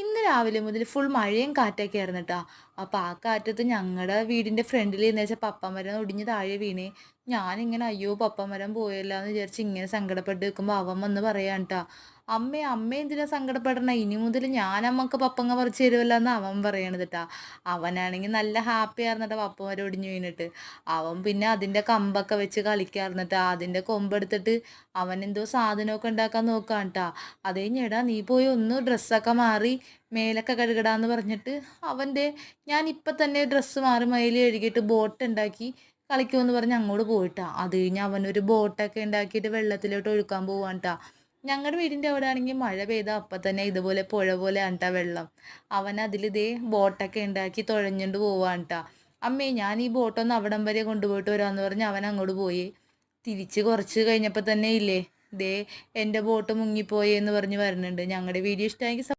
ഇന്ന് രാവിലെ മുതൽ ഫുൾ മഴയും കാറ്റൊക്കെ ആയിരുന്നു ട്ടാ. അപ്പൊ ആ കാറ്റത്ത് ഞങ്ങടെ വീടിന്റെ ഫ്രണ്ടിൽ എന്ന് വെച്ചാ പപ്പമരം ഒടിഞ്ഞ് താഴെ വീണേ. ഞാനിങ്ങനെ അയ്യോ പപ്പമരം പോയല്ലോന്ന് വിചാരിച്ച് ഇങ്ങനെ സങ്കടപ്പെട്ട് നിൽക്കുമ്പോ അവൻ വന്ന് പറയാൻ ട്ടാ. അമ്മ എന്തിനാ സങ്കടപ്പെടണെ? ഇനി മുതൽ ഞാൻ അമ്മക്ക് പപ്പങ്ങ പറിച്ച് തരുവല്ലോന്ന് അവൻ പറയണത് ട്ടാ. അവനാണെങ്കി നല്ല ഹാപ്പി ആയിരുന്നട്ടാ പപ്പമരം ഒടിഞ്ഞ് വീണിട്ട്. അവൻ പിന്നെ അതിന്റെ കമ്പൊക്കെ വെച്ച് കളിക്കായിരുന്നട്ടാ. അതിന്റെ കൊമ്പെടുത്തിട്ട് അവൻ എന്തോ സാധനമൊക്കെ ഉണ്ടാക്കാൻ നോക്കാണ് ട്ടാ. അത് കഴിഞ്ഞ് എടാ നീ പോയി ഒന്ന് ഡ്രസ്സൊക്കെ മാറി മേലൊക്കെ കഴുകടാന്ന് പറഞ്ഞിട്ട് അവൻ്റെ ഞാൻ ഇപ്പം തന്നെ ഡ്രസ്സ് മാറി മയിൽ കഴുകിയിട്ട് ബോട്ട് ഉണ്ടാക്കി കളിക്കുമെന്ന് പറഞ്ഞ് അങ്ങോട്ട് പോയിട്ടാ. അത് കഴിഞ്ഞ് അവനൊരു ബോട്ടൊക്കെ ഉണ്ടാക്കിയിട്ട് വെള്ളത്തിലോട്ട് ഒഴുക്കാൻ പോവാണ് ട്ടാ. ഞങ്ങളുടെ വീടിൻ്റെ അവിടെ ആണെങ്കിൽ മഴ പെയ്താൽ അപ്പം തന്നെ ഇതുപോലെ പുഴ പോലെയാണ് ട്ടാ വെള്ളം. അവൻ അതിലിതേ ബോട്ടൊക്കെ ഉണ്ടാക്കി തുഴഞ്ഞുകൊണ്ട് പോവാണ് ട്ടാ. അമ്മേ ഞാൻ ഈ ബോട്ടൊന്ന് അവിടം വരെ കൊണ്ടുപോയിട്ട് വരാമെന്ന് പറഞ്ഞ് അവൻ അങ്ങോട്ട് പോയി. തിരിച്ച് കുറച്ച് കഴിഞ്ഞപ്പോൾ തന്നെ ഇല്ലേ ദേ എൻ്റെ ബോട്ട് മുങ്ങിപ്പോയി എന്ന് പറഞ്ഞ് വരുന്നുണ്ട്. ഞങ്ങളുടെ വീഡിയോ ഇഷ്ടമായെങ്കിൽ